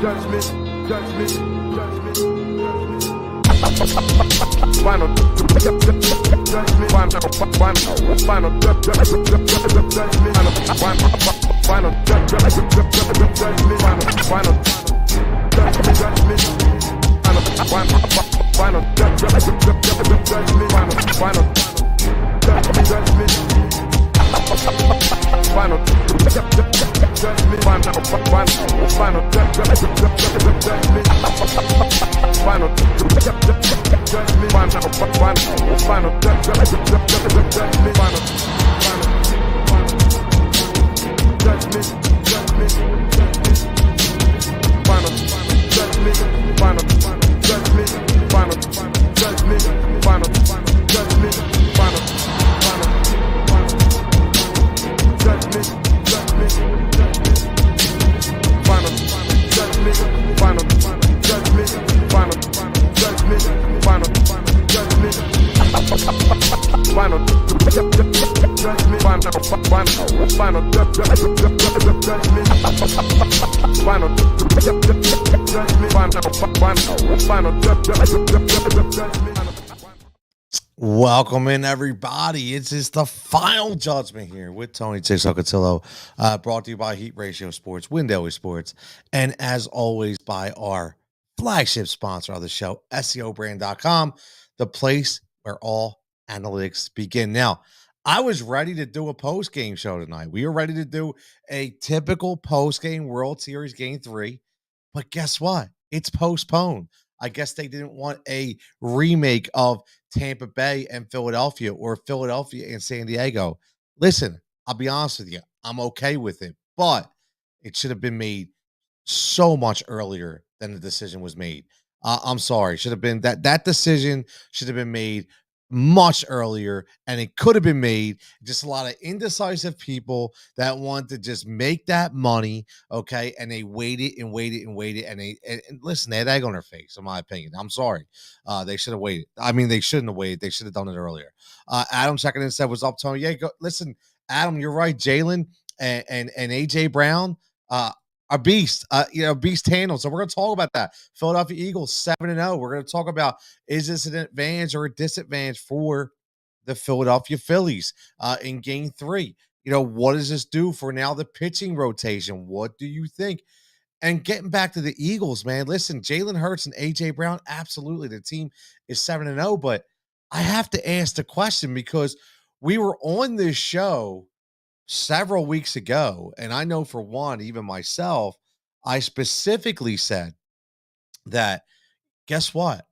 Final Welcome in, everybody. It's just the Final Judgment here with Tony Jigsaw Cutillo, brought to you by Heat Ratio Sports, Win Daily Sports, and as always by our flagship sponsor of the show, SEObrand.com, the place where all analytics begin. Now, I was ready to do a post-game show tonight. We were ready to do a typical post-game World Series Game 3, but guess what? It's postponed. I guess they didn't want a remake of Tampa Bay and Philadelphia or Philadelphia and San Diego. Listen, I'll be honest with you. I'm okay with it, but it should have been made so much earlier than the decision was made. I'm sorry. Should have been that decision should have been made much earlier, and it could have been made. Just a lot of indecisive people that want to just make that money, okay, and they waited and waited and waited, and listen, they had egg on their face, in my opinion. I'm sorry. They should have waited. I mean, they shouldn't have waited. They should have done it earlier. Adam checking in said, "What's up, Tony?" Yeah, listen, Adam, you're right. Jalen and AJ Brown a beast, beast handle. So we're going to talk about that. Philadelphia Eagles 7-0. We're going to talk about, is this an advantage or a disadvantage for the Philadelphia Phillies in Game 3? What does this do for now the pitching rotation? What do you think? And getting back to the Eagles, man, listen, Jalen Hurts and AJ Brown, absolutely. The team is 7-0, but I have to ask the question because we were on this show several weeks ago, and I know for one, even myself, I specifically said that, guess what?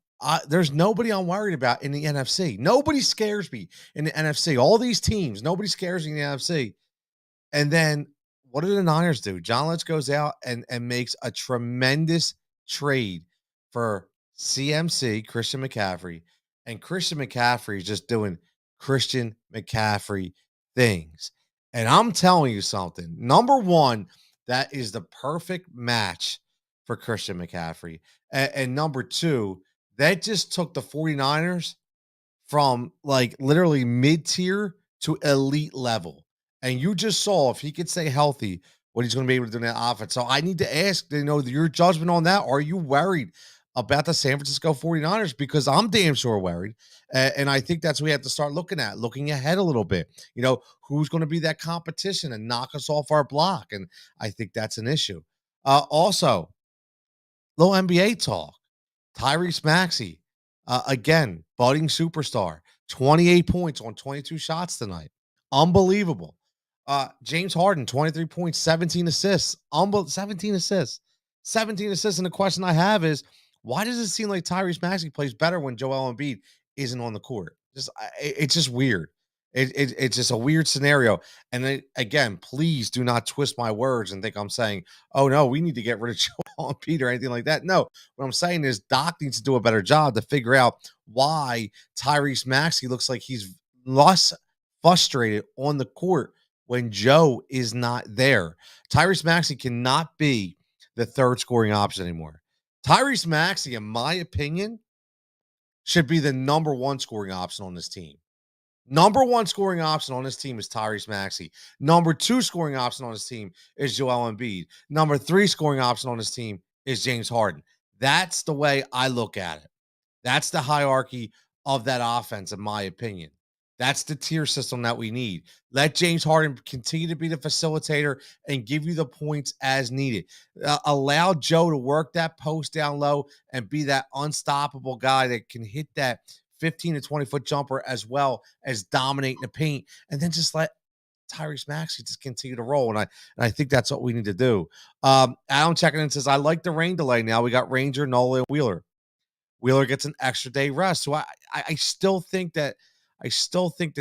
There's nobody I'm worried about in the NFC. Nobody scares me in the NFC. All these teams, nobody scares me in the NFC. And then what do the Niners do? John Lynch goes out and makes a tremendous trade for CMC, Christian McCaffery, and Christian McCaffrey is just doing Christian McCaffrey things. And I'm telling you something. Number one, that is the perfect match for Christian McCaffrey. And number two, that just took the 49ers from like literally mid-tier to elite level. And you just saw, if he could stay healthy, what he's going to be able to do in that offense. So I need to ask, your judgment on that. Are you worried about the San Francisco 49ers? Because I'm damn sure worried. And I think that's what we have to start looking ahead a little bit. Who's going to be that competition and knock us off our block? And I think that's an issue. Also, little NBA talk. Tyrese Maxey, again, budding superstar, 28 points on 22 shots tonight. Unbelievable. James Harden, 23 points, 17 assists. 17 assists. 17 assists. And the question I have is, why does it seem like Tyrese Maxey plays better when Joel Embiid isn't on the court? It's just weird. It's just a weird scenario. And then, again, please do not twist my words and think I'm saying, oh, no, we need to get rid of Joel Embiid or anything like that. No, what I'm saying is Doc needs to do a better job to figure out why Tyrese Maxey looks like he's less frustrated on the court when Joe is not there. Tyrese Maxey cannot be the third scoring option anymore. Tyrese Maxey, in my opinion, should be the number one scoring option on this team. Number one scoring option on this team is Tyrese Maxey. Number two scoring option on this team is Joel Embiid. Number three scoring option on this team is James Harden. That's the way I look at it. That's the hierarchy of that offense, in my opinion. That's the tier system that we need. Let James Harden continue to be the facilitator and give you the points as needed. Allow Joe to work that post down low and be that unstoppable guy that can hit that 15 to 20-foot jumper as well as dominate in the paint. And then just let Tyrese Maxey just continue to roll. And I think that's what we need to do. Adam checking in says, I like the rain delay now. We got Ranger, Nola, and Wheeler. Wheeler gets an extra day rest. So I still think that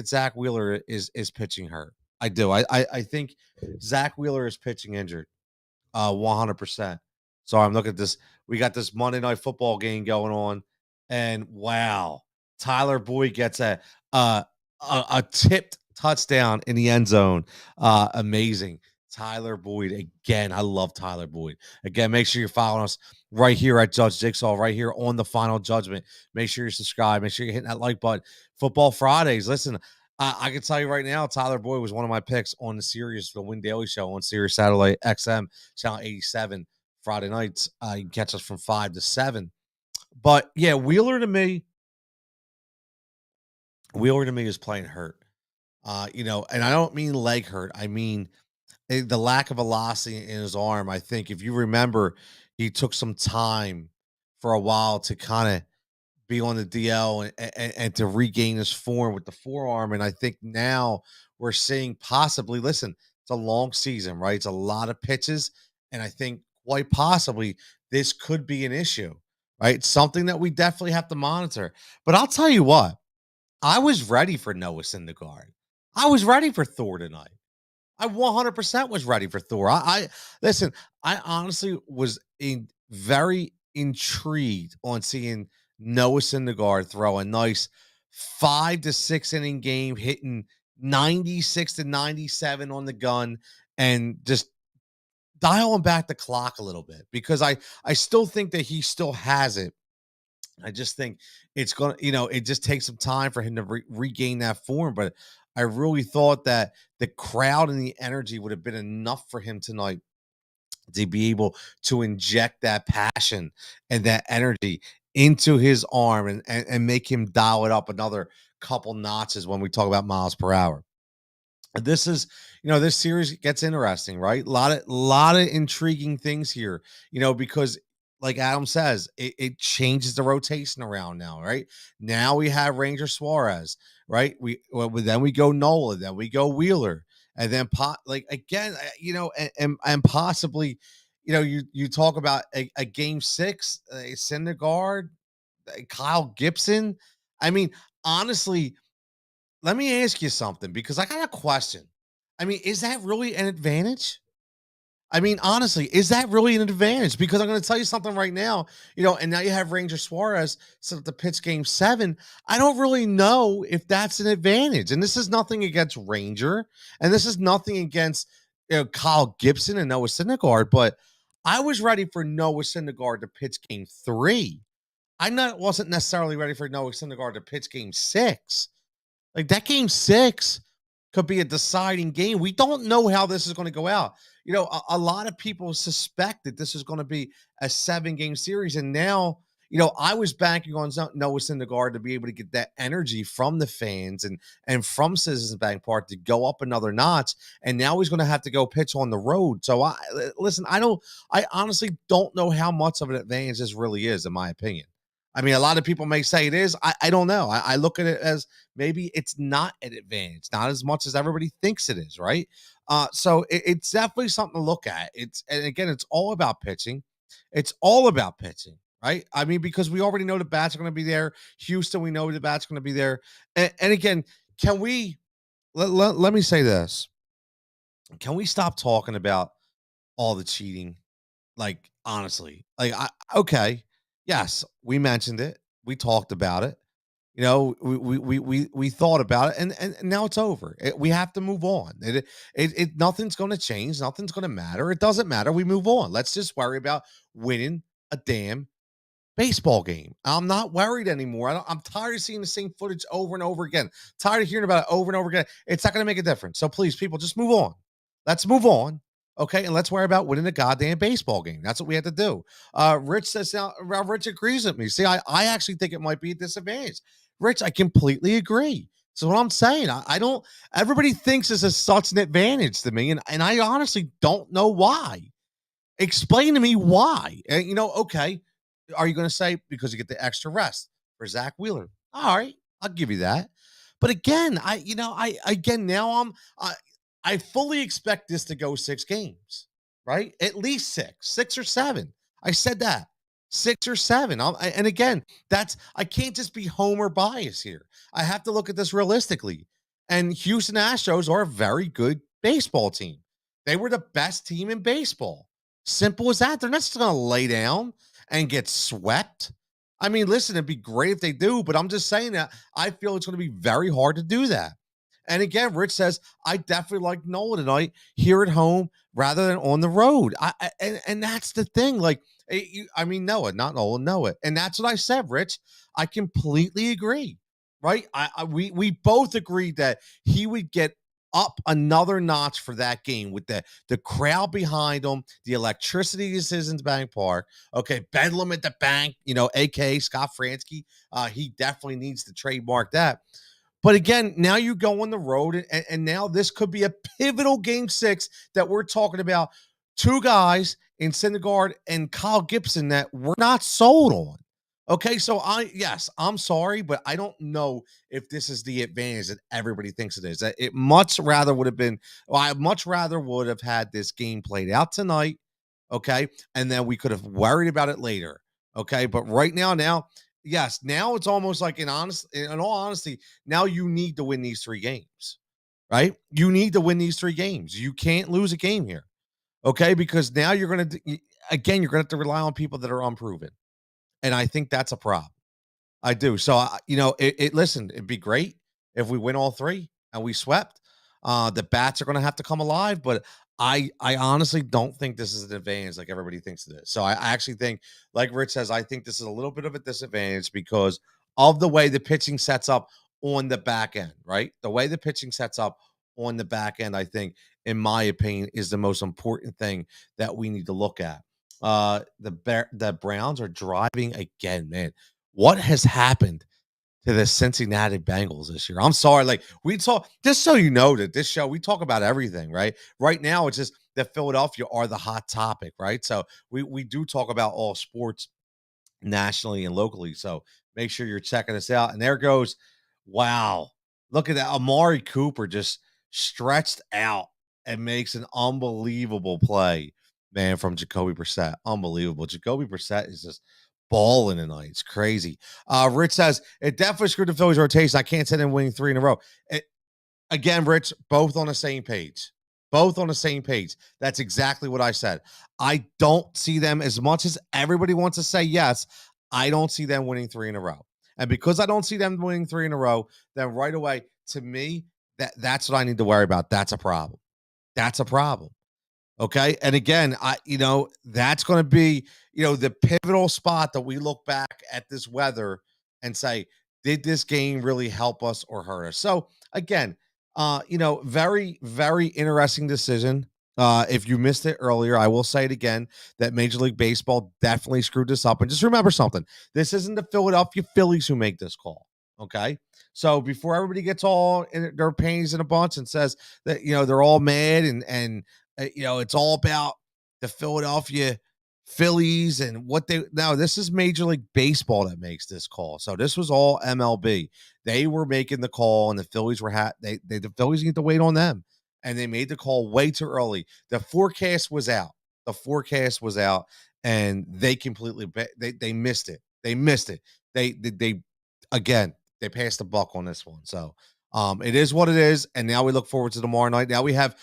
Zach Wheeler is pitching hurt. I do. I think Zach Wheeler is pitching injured. 100%. So I'm looking at this. We got this Monday Night Football game going on, and wow, Tyler Boyd gets a tipped touchdown in the end zone. Amazing. Tyler Boyd again. I love Tyler Boyd. Again, make sure you're following us right here at Judge Jigsaw, right here on the Final Judgment. Make sure you're subscribed. Make sure you're hitting that like button. Football Fridays. Listen, I can tell you right now, Tyler Boyd was one of my picks on the Sirius, the Win Daily Show on Sirius Satellite XM, channel 87, Friday nights. You can catch us from 5 to 7. But yeah, Wheeler to me is playing hurt. And I don't mean leg hurt. I mean the lack of velocity in his arm. I think if you remember, he took some time for a while to kind of be on the DL and to regain his form with the forearm. And I think now we're seeing possibly, listen, it's a long season, right? It's a lot of pitches. And I think quite possibly this could be an issue, right? It's something that we definitely have to monitor. But I'll tell you what, I was ready for Noah Syndergaard. I was ready for Thor tonight. I 100% was ready for Thor. I listen, I honestly was very intrigued on seeing Noah Syndergaard throw a nice 5 to 6 inning game, hitting 96 to 97 on the gun and just dialing back the clock a little bit, because I still think that he still has it. I just think it's going to, it just takes some time for him to regain that form. But I really thought that the crowd and the energy would have been enough for him tonight to be able to inject that passion and that energy into his arm and make him dial it up another couple notches when we talk about miles per hour. This is, this series gets interesting, right? A lot of intriguing things here, because like Adam says, it changes the rotation around now, right? Now we have Ranger Suarez, right? Then we go Nola, then we go Wheeler, and then again, and possibly, you talk about a game 6, Syndergaard, Kyle Gibson. I mean, honestly, let me ask you something, because I got a question. I mean, is that really an advantage? I mean, honestly, is that really an advantage? Because I'm going to tell you something right now, and now you have Ranger Suarez set up the pitch game 7. I don't really know if that's an advantage. And this is nothing against Ranger, and this is nothing against Kyle Gibson and Noah Syndergaard, but I was ready for Noah Syndergaard to pitch game 3. Wasn't necessarily ready for Noah Syndergaard to pitch game 6. Like, that game 6 could be a deciding game. We don't know how this is going to go out. A lot of people suspect that this is going to be a 7-game series. And now, I was banking on Noah Syndergaard to be able to get that energy from the fans and from Citizens Bank Park to go up another notch. And now he's going to have to go pitch on the road. So I honestly don't know how much of an advantage this really is, in my opinion. I mean, a lot of people may say it is. I don't know. I look at it as maybe it's not an advantage, not as much as everybody thinks it is, right? So it's definitely something to look at. And again, it's all about pitching. It's all about pitching, right? I mean, because we already know the bats are going to be there. Houston, we know the bats are going to be there. And again, can we let me say this? Can we stop talking about all the cheating? Like, honestly, okay. Yes, we mentioned it. We talked about it. We thought about it, and now it's over. We have to move on. Nothing's going to change. Nothing's going to matter. It doesn't matter. We move on. Let's just worry about winning a damn baseball game. I'm not worried anymore. I'm tired of seeing the same footage over and over again. Tired of hearing about it over and over again. It's not going to make a difference. So please, people, just move on. Let's move on. Okay, and let's worry about winning a goddamn baseball game. That's what we had to do. Rich says now, well, Rich agrees with me. See, I actually think it might be a disadvantage. Rich, I completely agree. So what I'm saying, I don't. Everybody thinks this is such an advantage to me, and I honestly don't know why. Explain to me why. And, okay. Are you going to say because you get the extra rest for Zach Wheeler? All right, I'll give you that. But again, now I fully expect this to go 6 games, right? At least 6 or 7. I said that 6 or 7. And again, I can't just be homer bias here. I have to look at this realistically. And Houston Astros are a very good baseball team. They were the best team in baseball. Simple as that. They're not just going to lay down and get swept. I mean, listen, it'd be great if they do, but I'm just saying that I feel it's going to be very hard to do that. And again, Rich says, I definitely like Nola tonight here at home rather than on the road. And that's the thing. Like, Noah, not Nola, Noah. And that's what I said, Rich. I completely agree. Right? We both agreed that he would get up another notch for that game with the crowd behind him, the electricity at Citizens Bank Park. Okay, Bedlam at the bank, aka Scott Fransky. He definitely needs to trademark that. But again, now you go on the road, and now this could be a pivotal game 6 that we're talking about. 2 guys in Syndergaard and Kyle Gibson that we're not sold on. Okay, so I'm sorry, but I don't know if this is the advantage that everybody thinks it is. It much rather would have been, well, I much rather would have had this game played out tonight, okay, and then we could have worried about it later, okay. But right now, yes, now it's almost like in all honesty, now you need to win these 3 games, right? You need to win these 3 games. You can't lose a game here, okay, because now you're gonna again, you're gonna have to rely on people that are unproven, and I think that's a problem. I do. So, listen, it'd be great if we win all 3 and we swept. The bats are going to have to come alive, but I honestly don't think this is an advantage like everybody thinks it is. So I actually think, like Rich says, I think this is a little bit of a disadvantage because of the way the pitching sets up on the back end, right? The way the pitching sets up on the back end, I think, in my opinion, is the most important thing that we need to look at. The Browns are driving again, man. What has happened to the Cincinnati Bengals this year? I'm sorry. Like, we talk, just so you know that this show, we talk about everything, right? Right now, it's just that Philadelphia are the hot topic, right? So we do talk about all sports nationally and locally. So make sure you're checking us out. And there goes, wow. Look at that. Amari Cooper just stretched out and makes an unbelievable play, man, from Jacoby Brissett. Unbelievable. Jacoby Brissett is just balling tonight. It's crazy. Rich says it definitely screwed the Phillies rotation. I can't say them winning 3 in a row. Again, Rich, both on the same page. Both on the same page. That's exactly what I said. I don't see them, as much as everybody wants to say yes, I don't see them winning 3 in a row. And because I don't see them winning 3 in a row, then right away, to me, that's what I need to worry about. That's a problem. That's a problem. Okay. And again, that's going to be, the pivotal spot that we look back at this weather and say, did this game really help us or hurt us? So again, very, very interesting decision. If you missed it earlier, I will say it again that Major League Baseball definitely screwed this up. And just remember something, this isn't the Philadelphia Phillies who make this call. Okay. So before everybody gets all in their panties in a bunch and says that, they're all mad and it's all about the Philadelphia Phillies and what now this is Major League Baseball that makes this call. So this was all MLB. They were making the call and the Phillies were the Phillies need to wait on them. And they made the call way too early. The forecast was out. The forecast was out and they completely they missed it. They missed it. They again, they passed the buck on this one. So it is what it is. And now we look forward to tomorrow night. Now we have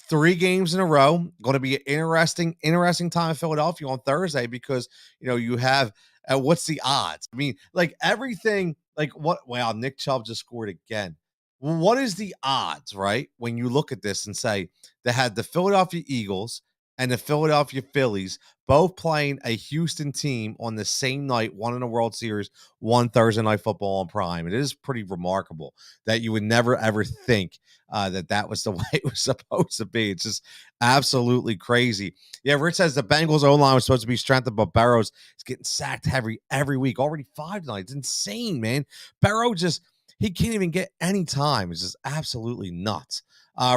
3 games in a row. Going to be an interesting time in Philadelphia on Thursday because, you have what's the odds? I mean, like everything, like what? Wow, Nick Chubb just scored again. What is the odds, right? When you look at this and say they had the Philadelphia Eagles and the Philadelphia Phillies, both playing a Houston team on the same night, one in the World Series, one Thursday Night Football on Prime. It is pretty remarkable that you would never, ever think that was the way it was supposed to be. It's just absolutely crazy. Yeah, Rich says the Bengals O-line was supposed to be strengthened, but Burrow's is getting sacked every week. Already 5 tonight. It's insane, man. Burrow just, he can't even get any time. It's just absolutely nuts.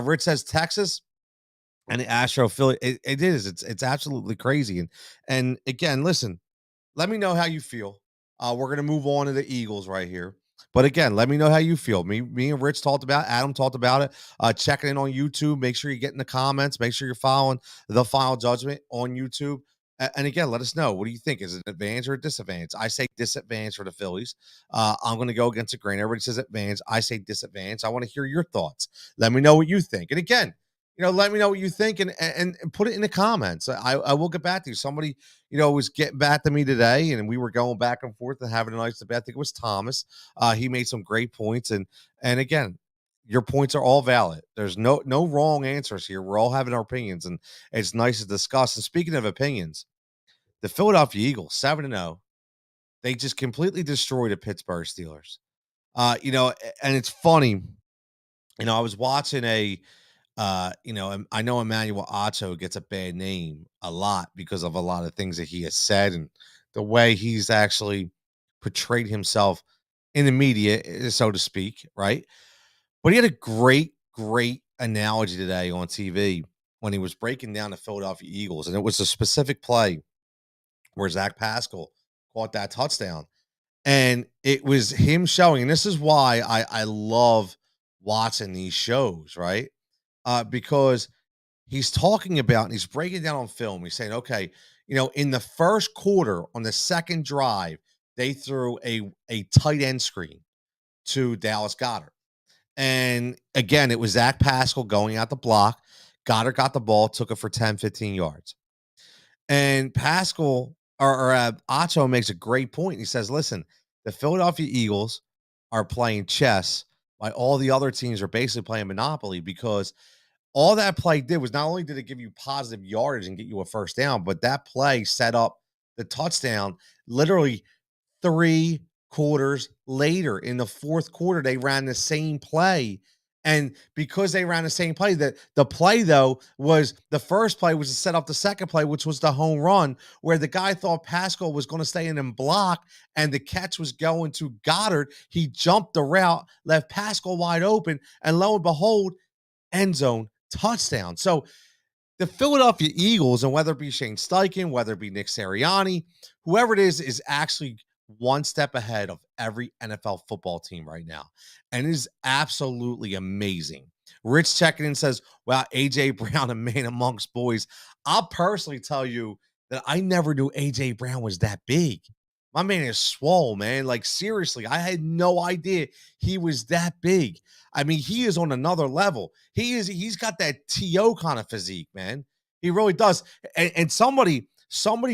Rich says Texas and the Astro Philly. It is. It's absolutely crazy. And again, listen, let me know how you feel. We're gonna move on to the Eagles right here. But again, let me know how you feel. Me and Rich talked about it. Adam talked about it. Checking in on YouTube. Make sure you get in the comments. Make sure you're following the Final Judgment on YouTube. And again, let us know. What do you think? Is it an advantage or a disadvantage? I say disadvantage for the Phillies. I'm going to go against the grain. Everybody says advantage. I say disadvantage. I want to hear your thoughts. Let me know what you think. And again, let me know what you think and put it in the comments. I will get back to you. Somebody, was getting back to me today, and we were going back and forth and having a nice debate. I think it was Thomas. He made some great points, and again, your points are all valid. There's no wrong answers here. We're all having our opinions, and it's nice to discuss. And speaking of opinions, the Philadelphia Eagles, 7-0, they just completely destroyed the Pittsburgh Steelers. And it's funny. I was watching I know Emmanuel Otto gets a bad name a lot because of a lot of things that he has said and the way he's actually portrayed himself in the media, so to speak, right? But he had a great analogy today on TV when he was breaking down the Philadelphia Eagles, and it was a specific play where Zach Pascal caught that touchdown. And it was him showing, and this is why I love watching these shows, right? Because he's talking about and he's breaking down on film. He's saying, okay, in the first quarter on the second drive, they threw a tight end screen to Dallas Goedert. And again, it was Zach Pascal going out the block. Goddard got the ball, took it for 10, 15 yards. And Pascal or Acho makes a great point. He says, listen, the Philadelphia Eagles are playing chess while all the other teams are basically playing Monopoly, because all that play did was not only did it give you positive yardage and get you a first down, but that play set up the touchdown. Literally 3 quarters later, in the fourth quarter, they ran the same play. And because they ran the same play, the play, though, was the first play was to set up the second play, which was the home run, where the guy thought Pascal was going to stay in and block, and the catch was going to Goddard. He jumped the route, left Pascal wide open, and lo and behold, end zone touchdown. So the Philadelphia Eagles, and whether it be Shane Steichen, whether it be Nick Sirianni, whoever it is actually one step ahead of every NFL football team right now. And it is absolutely amazing. Rich checking in says, wow, AJ Brown, a man amongst boys. I'll personally tell you that I never knew AJ Brown was that big. My man is swole, man. Like, seriously, I had no idea he was that big. I mean, he is on another level. He's got that TO kind of physique, man. He really does. And somebody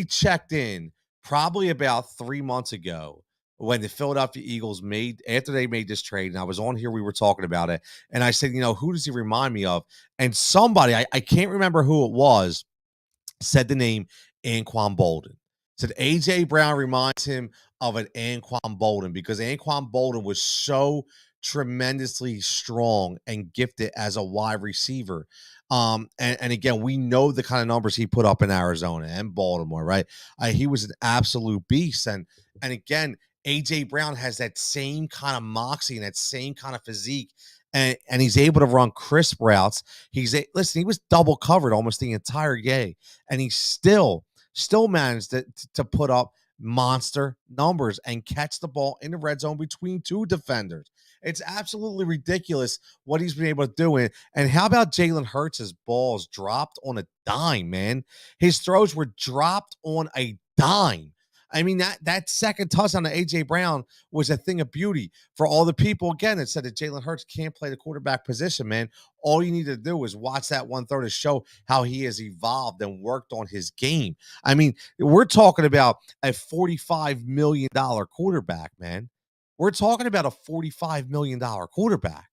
checked in probably about 3 months ago when the Philadelphia Eagles after they made this trade, and I was on here, we were talking about it, and I said, who does he remind me of? And somebody, I can't remember who it was, said the name Anquan Bolden. Said A.J. Brown reminds him of an Anquan Bolden, because Anquan Bolden was so tremendously strong and gifted as a wide receiver. And again, we know the kind of numbers he put up in Arizona and Baltimore, right? He was an absolute beast. And again, A.J. Brown has that same kind of moxie and that same kind of physique. And he's able to run crisp routes. Listen, he was double covered almost the entire game, and he still managed to put up monster numbers and catch the ball in the red zone between 2 defenders. It's absolutely ridiculous what he's been able to do. And how about Jalen Hurts' balls dropped on a dime, man? His throws were dropped on a dime. I mean, that second touchdown to A.J. Brown was a thing of beauty for all the people, again, that said that Jalen Hurts can't play the quarterback position, man. All you need to do is watch that one throw to show how he has evolved and worked on his game. I mean, we're talking about a $45 million quarterback, man. We're talking about a $45 million quarterback.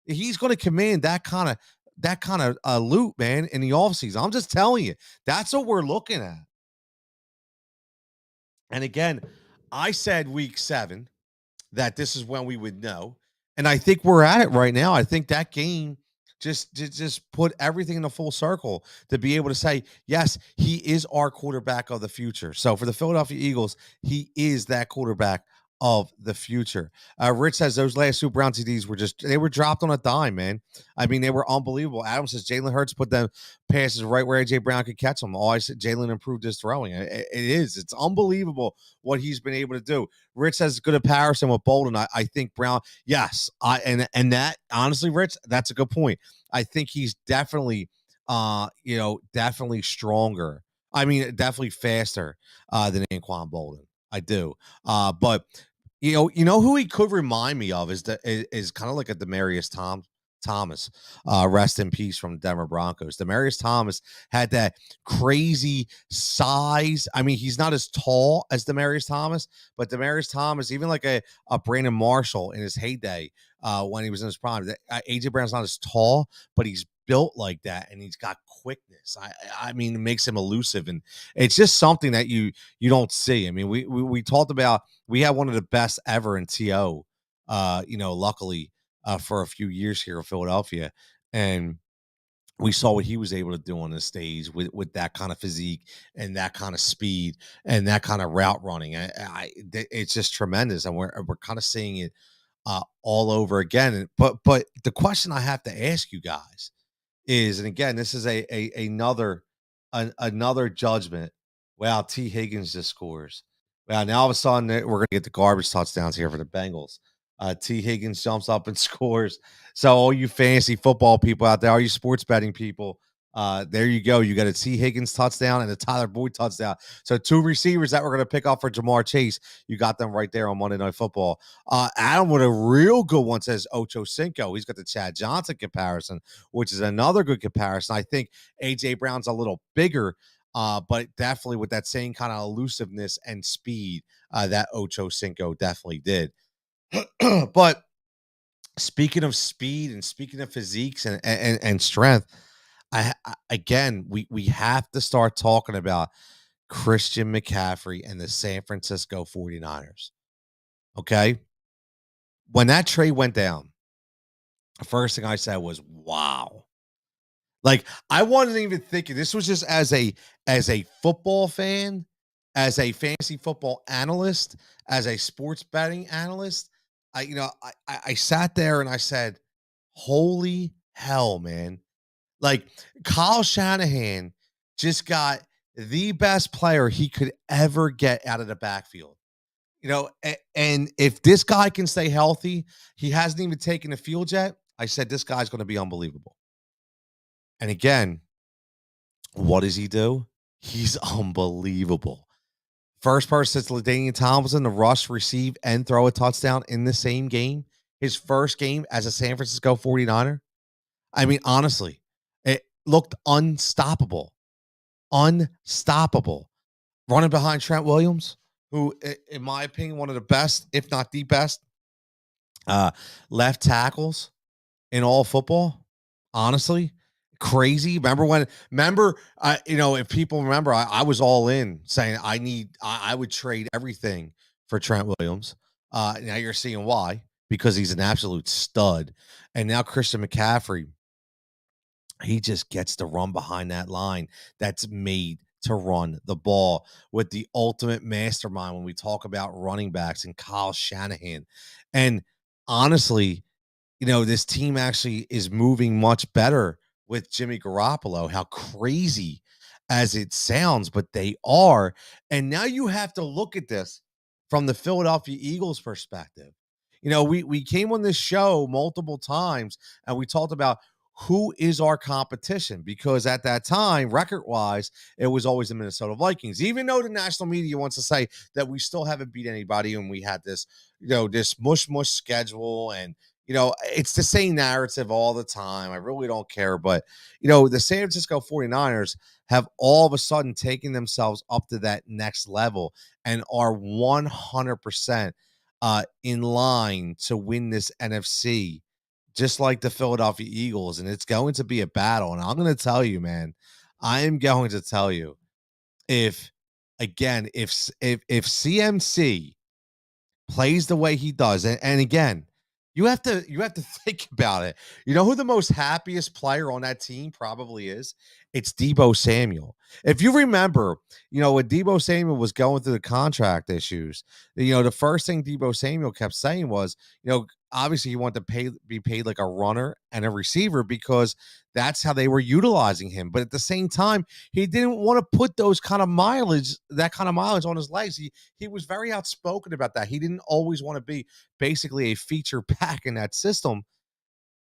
He's going to command that kind of loot, man, in the offseason. I'm just telling you, that's what we're looking at. And again, I said week 7 that this is when we would know. And I think we're at it right now. I think that game just put everything in a full circle to be able to say, yes, he is our quarterback of the future. So for the Philadelphia Eagles, he is that quarterback of the future. Rich says those last two Brown TDs they were dropped on a dime, man. I mean, they were unbelievable. Adam says Jalen Hurts put them passes right where AJ Brown could catch them. Oh, I said Jalen improved his throwing. It's unbelievable what he's been able to do. Rich says good comparison with Bolden. I think Brown, yes. And that honestly, Rich, that's a good point. I think he's definitely definitely stronger. I mean, definitely faster than Anquan Bolden. I do. But who he could remind me of is kind of like a Thomas. Rest in peace from Denver Broncos. Demaryius Thomas had that crazy size. I mean, he's not as tall as Demaryius Thomas, but Demaryius Thomas, even like a Brandon Marshall in his heyday, when he was in his prime, AJ Brown's not as tall, but he's built like that, and he's got quickness. I mean, it makes him elusive, and it's just something that you don't see. I mean, we talked about, we had one of the best ever in TO, luckily for a few years here in Philadelphia, and we saw what he was able to do on the stage with that kind of physique and that kind of speed and that kind of route running. It's just tremendous, and we're kind of seeing it all over again. But the question I have to ask you guys is, and again, this is another judgment. Wow, T. Higgins just scores. Wow, now all of a sudden we're gonna get the garbage touchdowns here for the Bengals. T. Higgins jumps up and scores. So all you fantasy football people out there, all you sports betting people, there you go. You got a T. Higgins touchdown and a Tyler Boyd touchdown. So 2 receivers that we're going to pick up for Jamar Chase. You got them right there on Monday Night Football. Adam with a real good one says Ocho Cinco. He's got the Chad Johnson comparison, which is another good comparison. I think A.J. Brown's a little bigger, but definitely with that same kind of elusiveness and speed that Ocho Cinco definitely did. But speaking of speed and speaking of physiques and strength, again, we have to start talking about Christian McCaffery and the San Francisco 49ers. Okay? When that trade went down, the first thing I said was, wow. Like, I wasn't even thinking, this was just as a football fan, as a fantasy football analyst, as a sports betting analyst. I sat there and I said, holy hell, man. Like, Kyle Shanahan just got the best player he could ever get out of the backfield. And if this guy can stay healthy, he hasn't even taken the field yet. I said, this guy's going to be unbelievable. And again, what does he do? He's unbelievable. First person since LaDainian Tomlinson to rush, receive, and throw a touchdown in the same game. His first game as a San Francisco 49er. I mean, honestly, it looked unstoppable. Unstoppable. Running behind Trent Williams, who, in my opinion, one of the best, if not the best, left tackles in all football. Honestly, crazy. If people remember, I was all in saying I would trade everything for Trent Williams. Now you're seeing why, because he's an absolute stud. And now Christian McCaffrey, he just gets to run behind that line that's made to run the ball with the ultimate mastermind when we talk about running backs and Kyle Shanahan. And honestly, this team actually is moving much better with Jimmy Garoppolo. How crazy as it sounds, but they are. And now you have to look at this from the Philadelphia Eagles perspective. We came on this show multiple times and we talked about who is our competition, because at that time, record-wise, it was always the Minnesota Vikings, even though the national media wants to say that we still haven't beat anybody and we had this, this mush schedule, and it's the same narrative all the time. I really don't care. But, the San Francisco 49ers have all of a sudden taken themselves up to that next level and are 100% in line to win this NFC just like the Philadelphia Eagles, and it's going to be a battle. And I'm going to tell you, man, I am going to tell you if again, if CMC plays the way he does, and again, you have to think about it. You know who the most happiest player on that team probably is? It's Debo Samuel. If you remember, when Debo Samuel was going through the contract issues, the first thing Debo Samuel kept saying was, obviously he wanted to be paid like a runner and a receiver because that's how they were utilizing him. But at the same time, he didn't want to put that kind of mileage on his legs. He was very outspoken about that. He didn't always want to be basically a feature back in that system.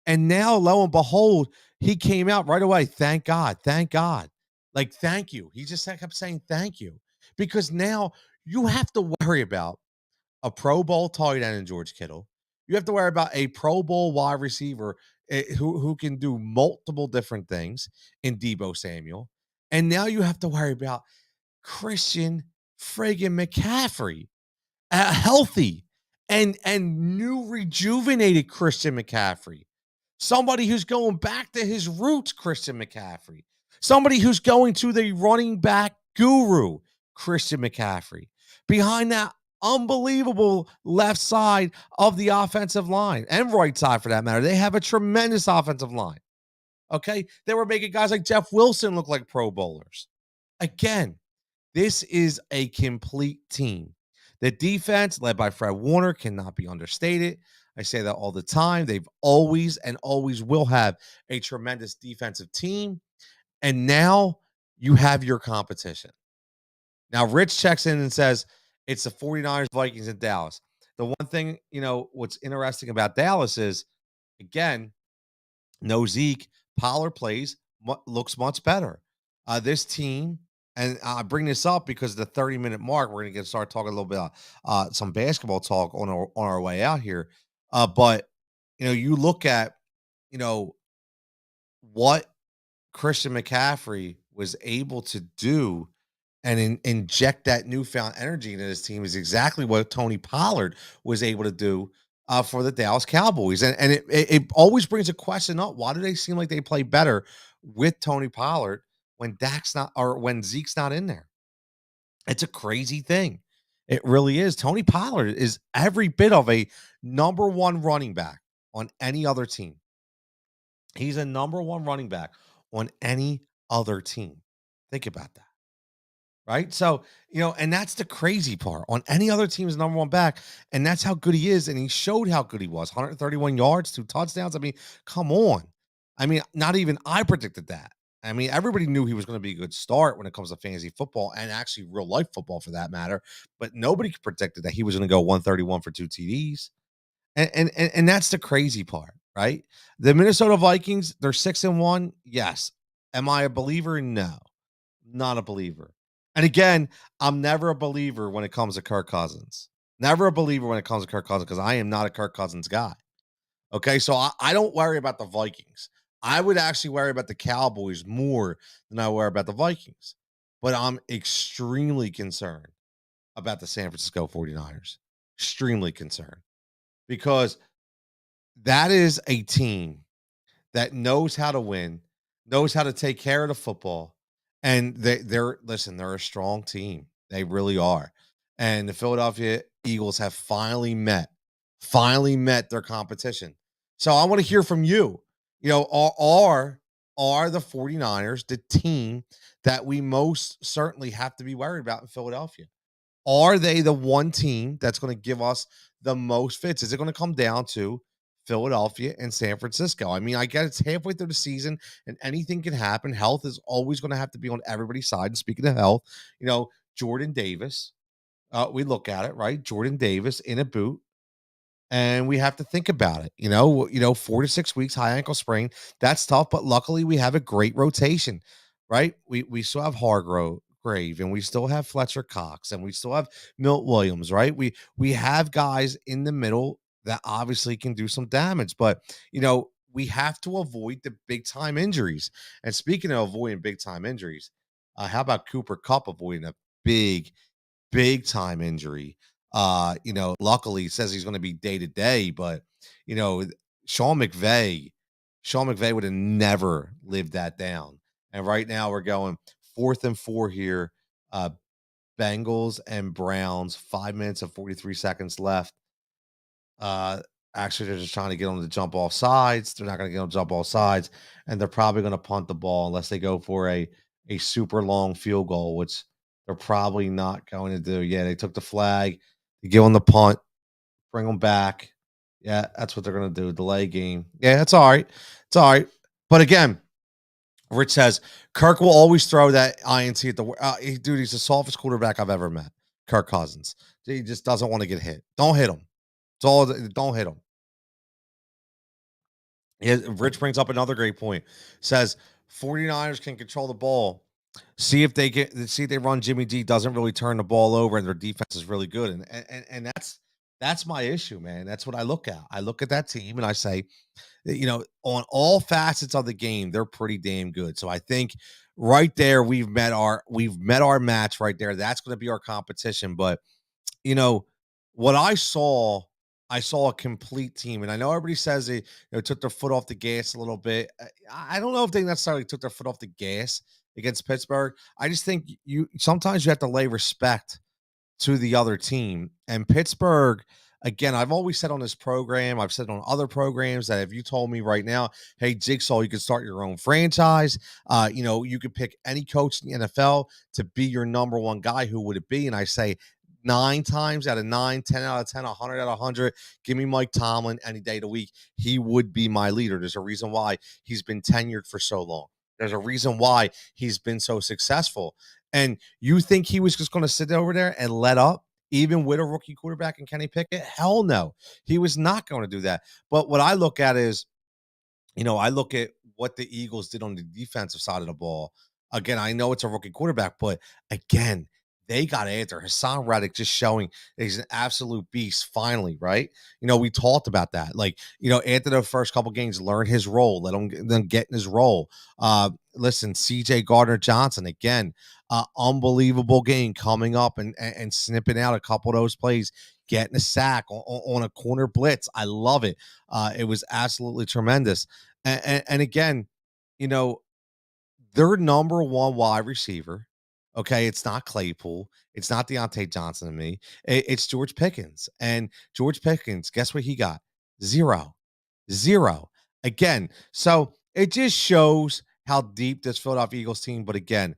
And now, lo and behold, he came out right away. Thank God. Thank God. Like, thank you. He just kept saying thank you because now you have to worry about a Pro Bowl tight end in George Kittle. You have to worry about a Pro Bowl wide receiver who can do multiple different things in Debo Samuel. And now you have to worry about Christian friggin' McCaffrey, healthy and new rejuvenated Christian McCaffrey. Somebody who's going back to his roots, Christian McCaffrey. Somebody who's going to the running back guru, Christian McCaffrey. Behind that unbelievable left side of the offensive line and right side for that matter. They have a tremendous offensive line. Okay. They were making guys like Jeff Wilson look like Pro Bowlers. Again, this is a complete team. The defense, led by Fred Warner, cannot be understated. I say that all the time. They've always and always will have a tremendous defensive team. And now you have your competition. Now, Rich checks in and says it's the 49ers, Vikings, and Dallas. The one thing, what's interesting about Dallas is, again, no Zeke. Pollard plays, looks much better. This team, and I bring this up because the 30-minute mark, we're going to start talking a little bit about some basketball talk on our way out here. But, you look at, what Christian McCaffrey was able to do and inject that newfound energy into this team is exactly what Tony Pollard was able to do for the Dallas Cowboys. And it always brings a question up. Why do they seem like they play better with Tony Pollard when when Zeke's not in there? It's a crazy thing. It really is. Tony Pollard is every bit of a number one running back on any other team. He's a number one running back on any other team. Think about that. Right. So, and that's the crazy part on any other team's number one back. And that's how good he is. And he showed how good he was 131 yards, 2 touchdowns. I mean, come on. I mean, not even I predicted that. I mean, everybody knew he was going to be a good start when it comes to fantasy football and actually real life football for that matter. But nobody predicted that he was going to go 131 for 2 TDs. And that's the crazy part, right? The Minnesota Vikings, they're 6-1. Yes. Am I a believer? No, not a believer. And again, I'm never a believer when it comes to Kirk Cousins. Never a believer when it comes to Kirk Cousins because I am not a Kirk Cousins guy. Okay, so I don't worry about the Vikings. I would actually worry about the Cowboys more than I worry about the Vikings. But I'm extremely concerned about the San Francisco 49ers. Extremely concerned because that is a team that knows how to win, knows how to take care of the football, and they're a strong team. They really are. And the Philadelphia Eagles have finally met their competition. So I want to hear from you. Are the 49ers the team that we most certainly have to be worried about in Philadelphia? Are they the one team that's going to give us the most fits? Is it going to come down to Philadelphia and San Francisco? I mean, I get it's halfway through the season and anything can happen. Health is always going to have to be on everybody's side. And speaking of health, Jordan Davis, we look at it, right? Jordan Davis in a boot. And we have to think about it. 4 to 6 weeks, high ankle sprain. That's tough, but luckily we have a great rotation, right? We still have Grave, and we still have Fletcher Cox, and we still have Milt Williams, right? We have guys in the middle that obviously can do some damage, but we have to avoid the big time injuries. And speaking of avoiding big time injuries, how about Cooper Kupp avoiding a big time injury? Luckily he says he's going to be day to day, but Sean McVay, Sean McVay would have never lived that down. And right now we're going 4th and 4 here. Uh, Bengals and Browns, 5 minutes and 43 seconds left. Uh, Actually, they're just trying to get them to jump all sides. They're not going to get them to jump all sides, and they're probably going to punt the ball unless they go for a super long field goal, which they're probably not going to do. Yeah, they took the flag. They give them the punt, bring them back. Yeah, that's what they're going to do. Delay game. Yeah, it's all right. It's all right. But again, Rich says Kirk will always throw that INT at the dude. He's the softest quarterback I've ever met. Kirk Cousins. He just doesn't want to get hit. Don't hit him. It's all. Don't hit him. Yeah, Rich brings up another great point. Says 49ers can control the ball. See if they run Jimmy G doesn't really turn the ball over and their defense is really good. And that's my issue, man. That's what I look at. I look at that team and I say, on all facets of the game, they're pretty damn good. So I think right there we've met our match right there. That's going to be our competition. But you know, what I saw a complete team, and I know everybody says they took their foot off the gas a little bit. I don't know if they necessarily took their foot off the gas against Pittsburgh. I just think you sometimes you have to lay respect to the other team. And Pittsburgh, again, I've always said on this program, I've said on other programs that if you told me right now, hey, Jigsaw, you could start your own franchise, you could pick any coach in the NFL to be your number one guy, who would it be? And I say 9 times out of 9, 10 out of 10, 100 out of 100, give me Mike Tomlin any day of the week. He would be my leader. There's a reason why he's been tenured for so long. There's a reason why he's been so successful. And you think he was just going to sit over there and let up, even with a rookie quarterback and Kenny Pickett? Hell no. He was not going to do that. But what I look at is, I look at what the Eagles did on the defensive side of the ball. Again, I know it's a rookie quarterback, but again, they got after Hassan Reddick, just showing that he's an absolute beast finally, right? We talked about that. Like, after the first couple games, learn his role, let him then get in his role. Listen, CJ Gardner-Johnson, again, unbelievable game coming up and snipping out a couple of those plays, getting a sack on a corner blitz. I love it. It was absolutely tremendous. And again, you know, their number one wide receiver, okay, it's not Claypool, it's not Deontay Johnson to me, it's George Pickens. And George Pickens, guess what he got? Zero, zero. Again, so it just shows how deep this Philadelphia Eagles team. But again,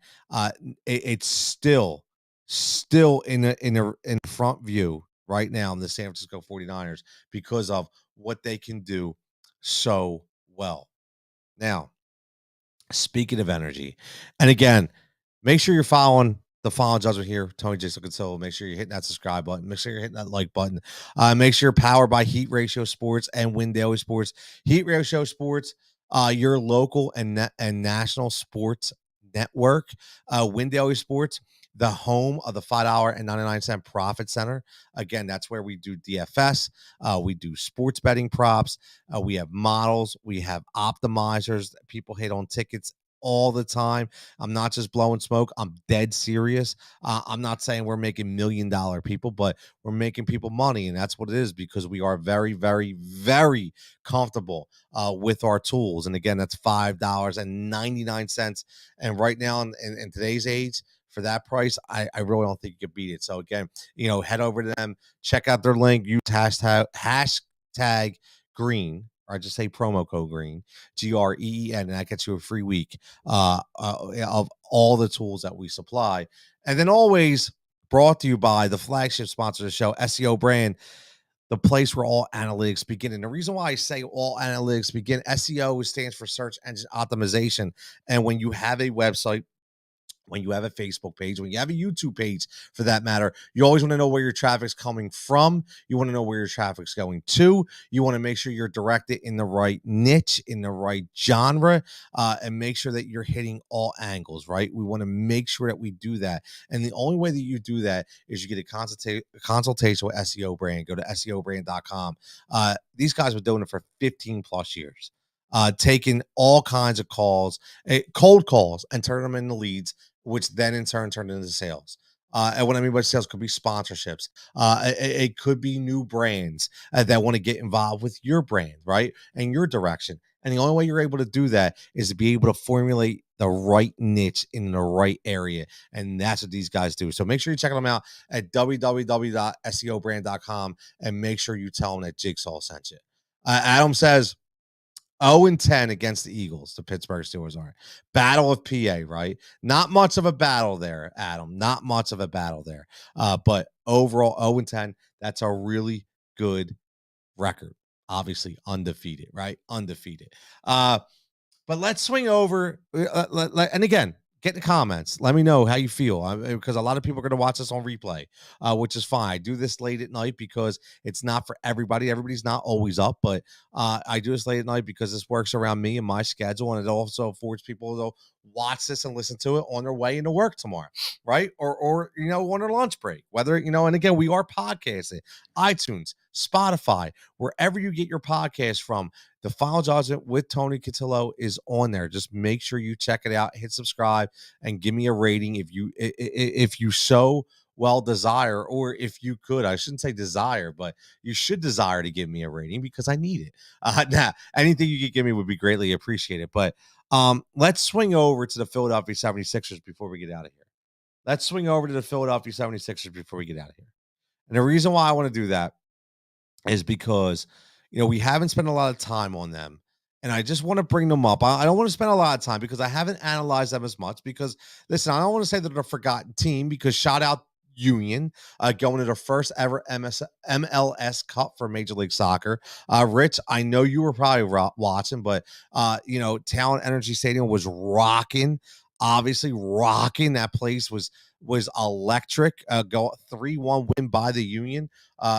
it's still in front view right now in the San Francisco 49ers because of what they can do so well. Now, speaking of energy, and again, make sure you're following the Final Judgement here, Tony Jason Cutillo. Make sure you're hitting that subscribe button. Make sure you're hitting that like button. Make sure you're powered by Heat Ratio Sports and Win Daily Sports. Heat Ratio Sports, your local and national sports network. Win Daily Sports, the home of the $5.99 profit center. Again, that's where we do DFS. We do sports betting props. We have models. We have optimizers. People hit on tickets all the time. I'm not just blowing smoke. I'm dead serious. I'm not saying we're making $1 million people, but we're making people money. And that's what it is, because we are very, very, very comfortable with our tools. And again, that's $5.99. And right now in today's age, for that price, I really don't think you can beat it. So again, head over to them, check out their link, use hashtag green, or I just say promo code green, GREEN, and that gets you a free week of all the tools that we supply. And then always brought to you by the flagship sponsor of the show, SEO Brand, the place where all analytics begin. And the reason why I say all analytics begin, SEO stands for search engine optimization. And when you have a website, when you have a Facebook page, when you have a YouTube page, for that matter, you always want to know where your traffic's coming from. You want to know where your traffic's going to. You want to make sure you're directed in the right niche, in the right genre, and make sure that you're hitting all angles, right? We want to make sure that we do that. And the only way that you do that is you get a consultation with SEO Brand. Go to SEObrand.com. These guys were doing it for 15 plus years. Taking all kinds of calls, cold calls, and turn them into leads, which then in turn turned into sales. And what I mean by sales could be sponsorships. It could be new brands that want to get involved with your brand, right? And your direction. And the only way you're able to do that is to be able to formulate the right niche in the right area. And that's what these guys do. So make sure you check them out at www.seobrand.com and make sure you tell them that Jigsaw sent you. Adam says, 0-10 against the Eagles, the Pittsburgh Steelers are. Battle of PA, right? Not much of a battle there, Adam. Not much of a battle there. But overall, 0-10, that's a really good record. Obviously, undefeated, right? Undefeated. But let's swing over. And again, get in the comments. Let me know how you feel because a lot of people are going to watch this on replay, which is fine. I do this late at night because it's not for everybody. Everybody's not always up, but I do this late at night because this works around me and my schedule. And it also affords people to watch this and listen to it on their way into work tomorrow, right? Or on their lunch break, whether, and again, we are podcasting, iTunes, Spotify, wherever you get your podcast from. The Final Judgement with Tony Cutillo is on there. Just make sure you check it out, hit subscribe, and give me a rating if you so well desire, or if you could. I shouldn't say desire, but you should desire to give me a rating because I need it. Now, anything you could give me would be greatly appreciated. But let's swing over to the Philadelphia 76ers before we get out of here. Let's swing over to the Philadelphia 76ers before we get out of here. And the reason why I want to do that is because we haven't spent a lot of time on them, and I just want to bring them up. I don't want to spend a lot of time because I haven't analyzed them as much because, listen, I don't want to say that they're a forgotten team because shout out Union going to their first ever MLS Cup for Major League Soccer. Rich, I know you were probably watching, but, Talent Energy Stadium was rocking. Obviously rocking. That place was electric. Go 3-1 win by the Union.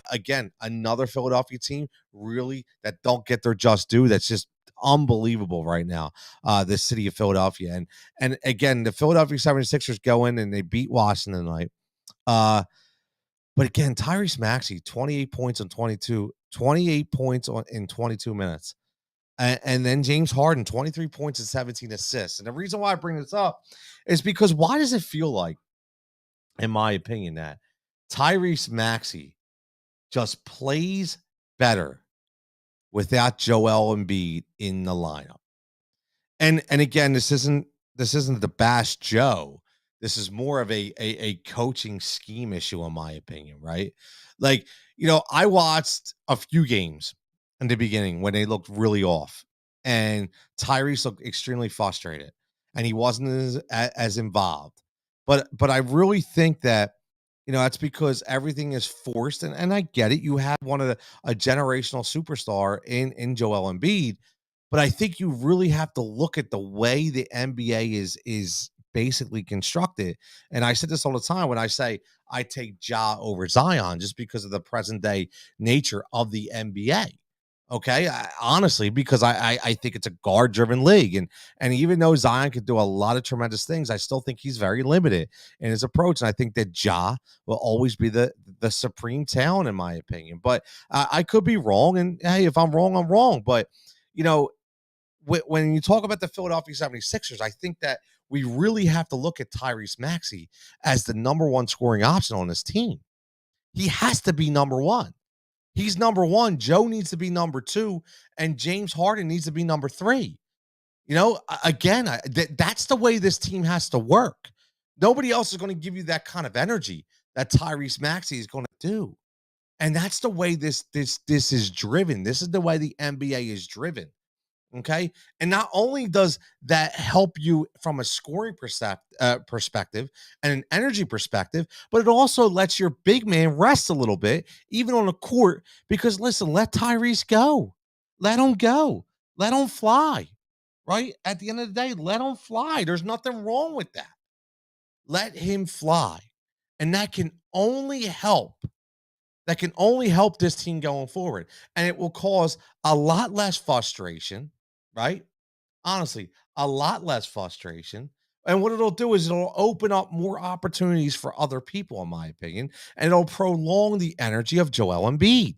Again, another Philadelphia team really that don't get their just due. That's just unbelievable right now. The city of Philadelphia. And again, the Philadelphia 76ers go in and they beat Washington tonight. But again, Tyrese Maxey, 28 points in 22 minutes. And then James Harden, 23 points and 17 assists. And the reason why I bring this up is because why does it feel like, in my opinion, that Tyrese Maxey just plays better without Joel Embiid in the lineup? And again, this isn't the bash Joe. This is more of a coaching scheme issue, in my opinion, right? Like, I watched a few games in the beginning when they looked really off, and Tyrese looked extremely frustrated, and he wasn't as involved. But I really think that that's because everything is forced, and I get it. You have a generational superstar in Joel Embiid, but I think you really have to look at the way the NBA is basically constructed. And I said this all the time when I say I take Ja over Zion just because of the present day nature of the NBA. Okay, honestly, because I think it's a guard driven league, and even though Zion could do a lot of tremendous things, I still think he's very limited in his approach, and I think that Ja will always be the supreme talent in my opinion. But I could be wrong, and hey, if I'm wrong, I'm wrong. But when you talk about the Philadelphia 76ers, I think that we really have to look at Tyrese Maxey as the number one scoring option on this team. He has to be number one. He's number one. Joe needs to be number two, and James Harden needs to be number three. Again, that's the way this team has to work. Nobody else is going to give you that kind of energy that Tyrese Maxey is going to do. And that's the way this is driven. This is the way the NBA is driven. Okay. And not only does that help you from a scoring perspective and an energy perspective, but it also lets your big man rest a little bit, even on the court. Because listen, let Tyrese go. Let him go. Let him fly. Right. At the end of the day, let him fly. There's nothing wrong with that. Let him fly. And that can only help. That can only help this team going forward. And it will cause a lot less frustration. Right? Honestly, a lot less frustration. And what it'll do is it'll open up more opportunities for other people, in my opinion, and it'll prolong the energy of Joel Embiid.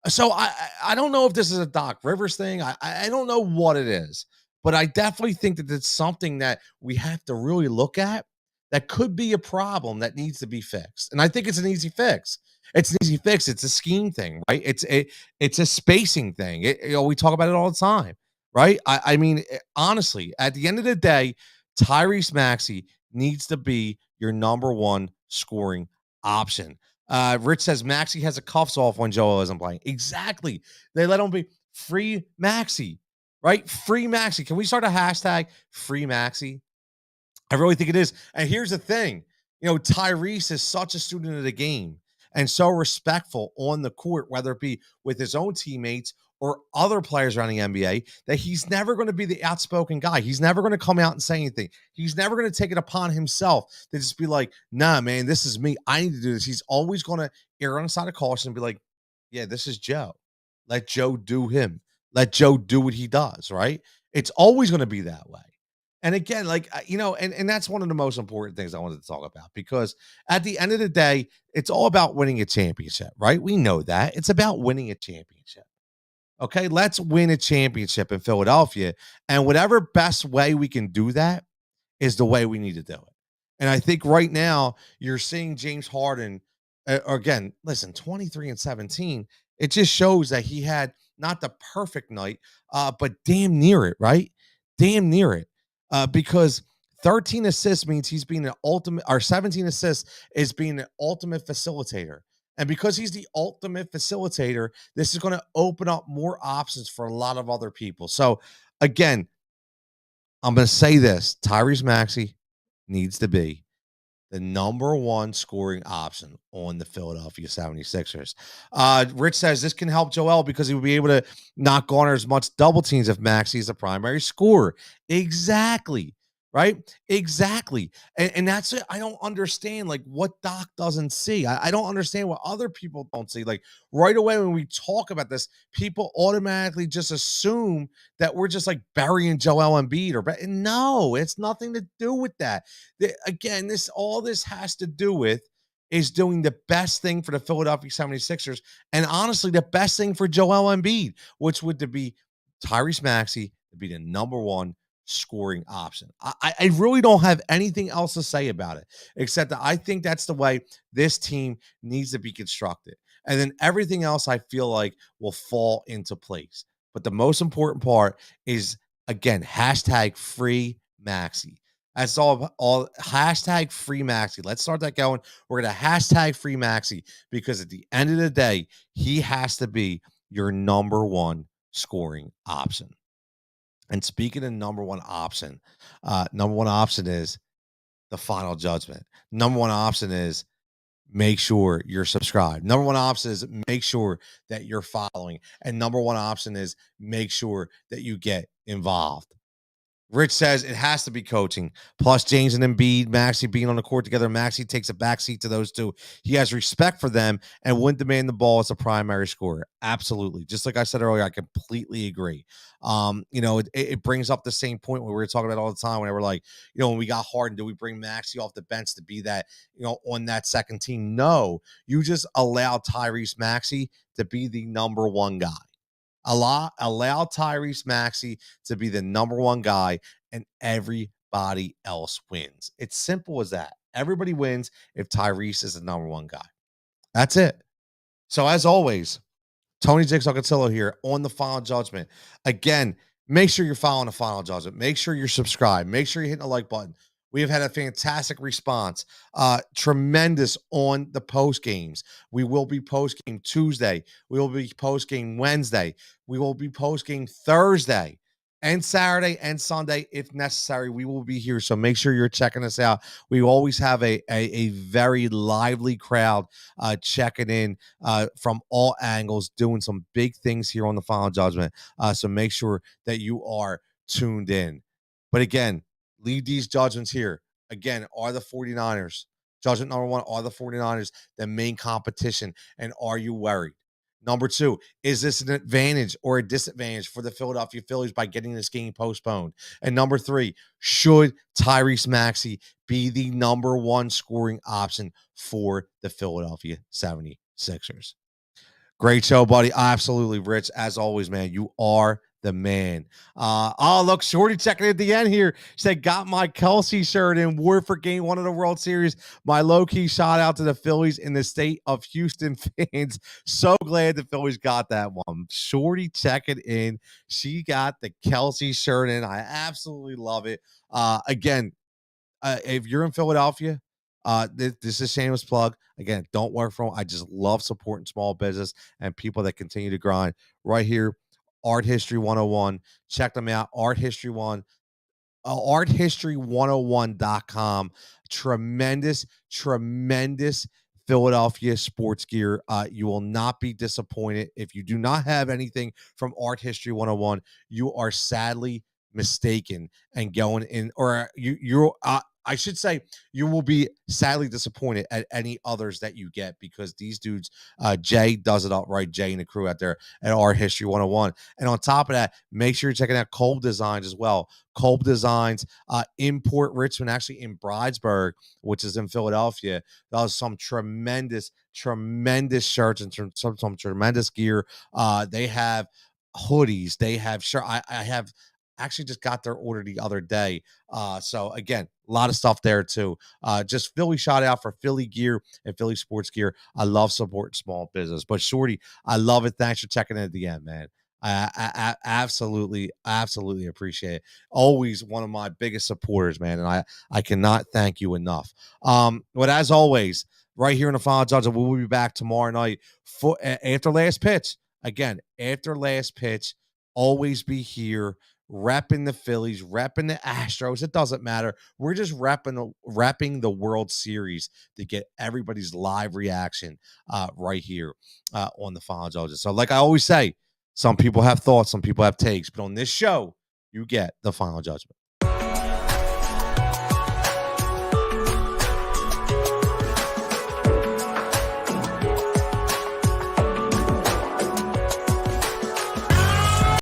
So I don't know if this is a Doc Rivers thing. I don't know what it is, but I definitely think that it's something that we have to really look at, that could be a problem that needs to be fixed. And I think it's an easy fix. It's an easy fix. It's a scheme thing, right? It's a spacing thing. We talk about it all the time, right? I mean, honestly, at the end of the day, Tyrese Maxey needs to be your number one scoring option. Rich says Maxey has a cuffs off when Joel isn't playing. Exactly. They let him be free Maxey, right? Free Maxey. Can we start a hashtag free Maxey? I really think it is. And here's the thing, Tyrese is such a student of the game and so respectful on the court, whether it be with his own teammates or other players around the NBA, that he's never going to be the outspoken guy. He's never going to come out and say anything. He's never going to take it upon himself to just be like, nah, man, this is me. I need to do this. He's always going to err on the side of caution and be like, yeah, this is Joe. Let Joe do him. Let Joe do what he does, right? It's always going to be that way. And again, and that's one of the most important things I wanted to talk about, because at the end of the day, it's all about winning a championship, right? We know that. It's about winning a championship. Okay, let's win a championship in Philadelphia. And whatever best way we can do that is the way we need to do it. And I think right now you're seeing James Harden, again, listen, 23 and 17. It just shows that he had not the perfect night, but damn near it, right? Damn near it. Because 13 assists means he's being an ultimate, or 17 assists is being an ultimate facilitator. And because he's the ultimate facilitator, this is going to open up more options for a lot of other people. So again, I'm going to say this, Tyrese Maxey needs to be the number one scoring option on the Philadelphia 76ers. Rich says this can help Joel because he will be able to not garner as much double teams if Maxey is the primary scorer. Exactly. Right? Exactly. And that's it. I don't understand what Doc doesn't see. I don't understand what other people don't see. Like right away when we talk about this, people automatically just assume that we're just burying Joel Embiid no, it's nothing to do with that. Again, all this has to do with is doing the best thing for the Philadelphia 76ers, and honestly, the best thing for Joel Embiid, which would be Tyrese Maxey to be the number one scoring option. I really don't have anything else to say about it, except that I think that's the way this team needs to be constructed. And then everything else I feel like will fall into place. But the most important part is, again, hashtag free Maxey. That's all hashtag free Maxey. Let's start that going. We're going to hashtag free Maxey because at the end of the day, he has to be your number one scoring option. And speaking of number one option is the Final Judgment. Number one option is make sure you're subscribed. Number one option is make sure that you're following. And number one option is make sure that you get involved. Rich says it has to be coaching. Plus, James and Embiid, Maxey being on the court together. Maxey takes a backseat to those two. He has respect for them and wouldn't demand the ball as a primary scorer. Absolutely. Just like I said earlier, I completely agree. It brings up the same point we were talking about all the time when we're like, when we got Harden, do we bring Maxey off the bench to be that, on that second team? No, you just allow Tyrese Maxey to be the number one guy. Allow Tyrese Maxey to be the number one guy, and everybody else wins. It's simple as that. Everybody wins if Tyrese is the number one guy. That's it. So as always, Tony Jigsaw Cutillo here on the Final Judgment. Again, make sure you're following the Final Judgment. Make sure you're subscribed. Make sure you're hitting the like button. We have had a fantastic response, tremendous on the post games. We will be post game Tuesday. We will be post game Wednesday. We will be post game Thursday and Saturday and Sunday if necessary. We will be here, so make sure you're checking us out. We always have a very lively crowd checking in from all angles, doing some big things here on the Final Judgment. So make sure that you are tuned in. But again, leave these judgments here. Again, are the 49ers, judgment number one, are the 49ers the main competition? And are you worried? Number two, is this an advantage or a disadvantage for the Philadelphia Phillies by getting this game postponed? And number three, should Tyrese Maxey be the number one scoring option for the Philadelphia 76ers? Great show, buddy. Absolutely, Rich. As always, man, you are the man. Oh, look, Shorty checking at the end here. Said, got my Kelsey shirt in, wore for game 1 of the World Series. My low-key shout out to the Phillies in the state of Houston fans. So glad the Phillies got that one. Shorty checking in. She got the Kelsey shirt in. I absolutely love it. Again, if you're in Philadelphia, this is shameless plug. Again, don't work from home. I just love supporting small business and people that continue to grind. Right here, Art History 101. Check them out. Arthistory101.com. Tremendous Philadelphia sports gear. You will not be disappointed. If you do not have anything from Art History 101, you are sadly mistaken and going in, or I should say, you will be sadly disappointed at any others that you get, because these dudes, Jay does it up right. Jay and the crew out there at Art History 101. And on top of that, make sure you're checking out Kolb Designs as well. Kolb Designs, Import Richmond, actually in Bridesburg, which is in Philadelphia, does some tremendous shirts and some tremendous gear. They have hoodies. They have I have actually just got their order the other day. So again, a lot of stuff there too. Just Philly shout out for Philly gear and Philly sports gear. I love supporting small business. But Shorty, I love it. Thanks for checking in at the end, man. I absolutely appreciate it. Always one of my biggest supporters, man, and I cannot thank you enough. But as always, right here in the Final Judgement, we will be back tomorrow night after last pitch. Again, after last pitch, always be here, repping the Phillies, repping the Astros. It doesn't matter. We're just repping the World Series to get everybody's live reaction right here on the Final Judgement. So like I always say, some people have thoughts, some people have takes, but on this show, you get the Final Judgement.